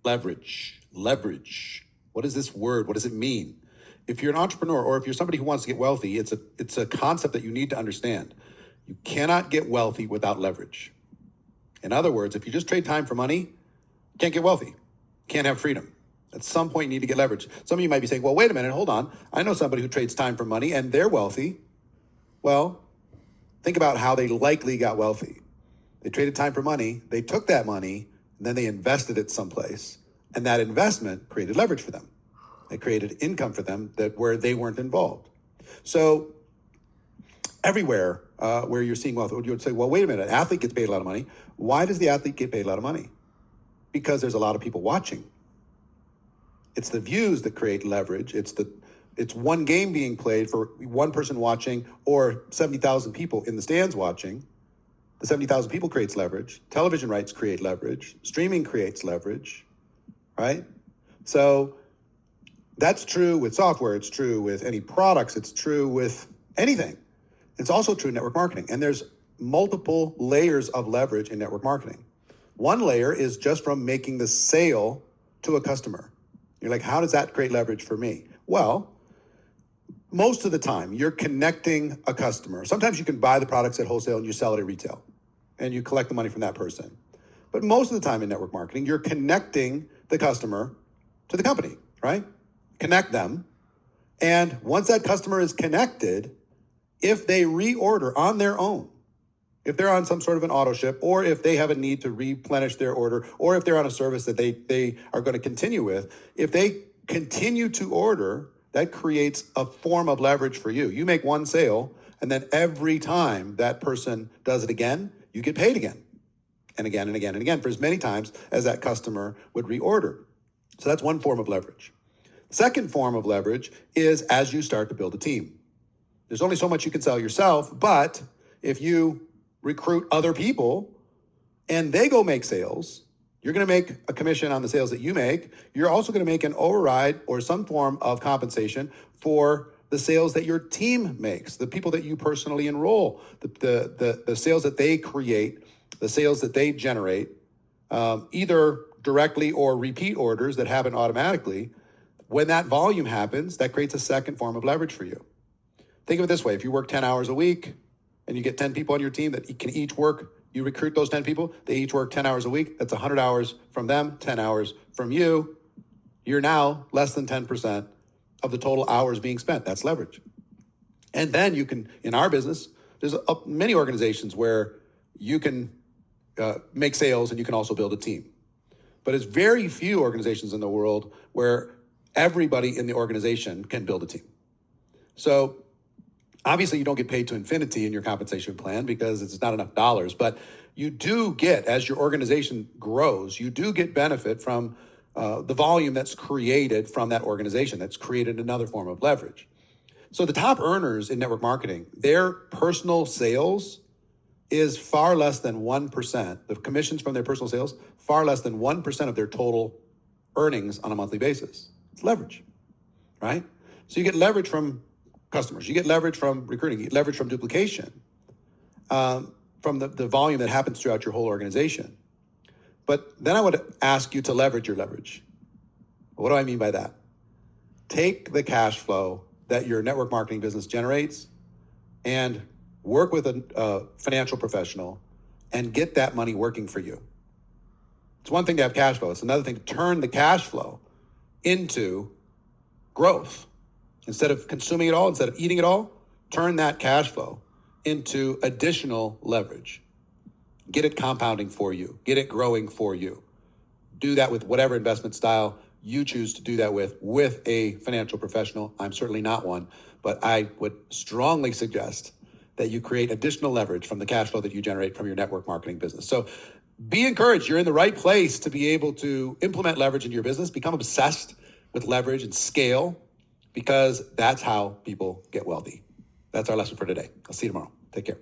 Leverage. Leverage. What is this word? What does it mean? If you're an entrepreneur or if you're somebody who wants to get wealthy, it's a concept that you need to understand. You cannot get wealthy without leverage. In other words, if you just trade time for money, you can't get wealthy. You can't have freedom. At some point, you need to get leverage. Some of you might be saying, well, wait a minute, hold on. I know somebody who trades time for money and they're wealthy. Well, think about how they likely got wealthy. They traded time for money. They took that money and then they invested it someplace. And that investment created leverage for them. It created income for them where they weren't involved. So everywhere where you're seeing wealth, you would say, well, wait a minute, an athlete gets paid a lot of money. Why does the athlete get paid a lot of money? Because there's a lot of people watching. It's the views that create leverage. It's one game being played for one person watching or 70,000 people in the stands watching. The 70,000 people creates leverage. Television rights create leverage. Streaming creates leverage, right? So that's true with software. It's true with any products. It's true with anything. It's also true in network marketing. And there's multiple layers of leverage in network marketing. One layer is just from making the sale to a customer. You're like, how does that create leverage for me? Well, most of the time you're connecting a customer. Sometimes you can buy the products at wholesale and you sell it at retail and you collect the money from that person. But most of the time in network marketing, you're connecting the customer to the company, right? Connect them. And once that customer is connected, if they reorder on their own, if they're on some sort of an auto ship, or if they have a need to replenish their order, or if they're on a service that they are going to continue with, if they continue to order, that creates a form of leverage for you. You make one sale, and then every time that person does it again, you get paid again, and again, and again, and again, for as many times as that customer would reorder. So that's one form of leverage. The second form of leverage is as you start to build a team. There's only so much you can sell yourself, but if you recruit other people and they go make sales, you're going to make a commission on the sales that you make. You're also going to make an override or some form of compensation for the sales that your team makes, the people that you personally enroll, the sales that they create, the sales that they generate, either directly or repeat orders that happen automatically. When that volume happens, that creates a second form of leverage for you. Think of it this way. If you work 10 hours a week and you get 10 people on your team that can each work, you recruit those 10 people, they each work 10 hours a week. That's 100 hours from them, 10 hours from you. You're now less than 10% of the total hours being spent. That's leverage. And then you can, in our business, there's many organizations where you can make sales and you can also build a team. But it's very few organizations in the world where everybody in the organization can build a team. So obviously you don't get paid to infinity in your compensation plan because it's not enough dollars, but you do get, as your organization grows, you do get benefit from the volume that's created from that organization. That's created another form of leverage. So the top earners in network marketing, their personal sales is far less than 1%. The commissions from their personal sales, far less than 1% of their total earnings on a monthly basis. It's leverage, right? So you get leverage from customers. You get leverage from recruiting. You get leverage from duplication, from the volume that happens throughout your whole organization. But then I would ask you to leverage your leverage. What do I mean by that? Take the cash flow that your network marketing business generates and work with a financial professional and get that money working for you. It's one thing to have cash flow. It's another thing to turn the cash flow into growth. Instead of consuming it all, instead of eating it all, turn that cash flow into additional leverage. Get it compounding for you. Get it growing for you. Do that with whatever investment style you choose to do that with a financial professional. I'm certainly not one, but I would strongly suggest that you create additional leverage from the cash flow that you generate from your network marketing business. So be encouraged. You're in the right place to be able to implement leverage in your business. Become obsessed with leverage and scale, because that's how people get wealthy. That's our lesson for today. I'll see you tomorrow. Take care.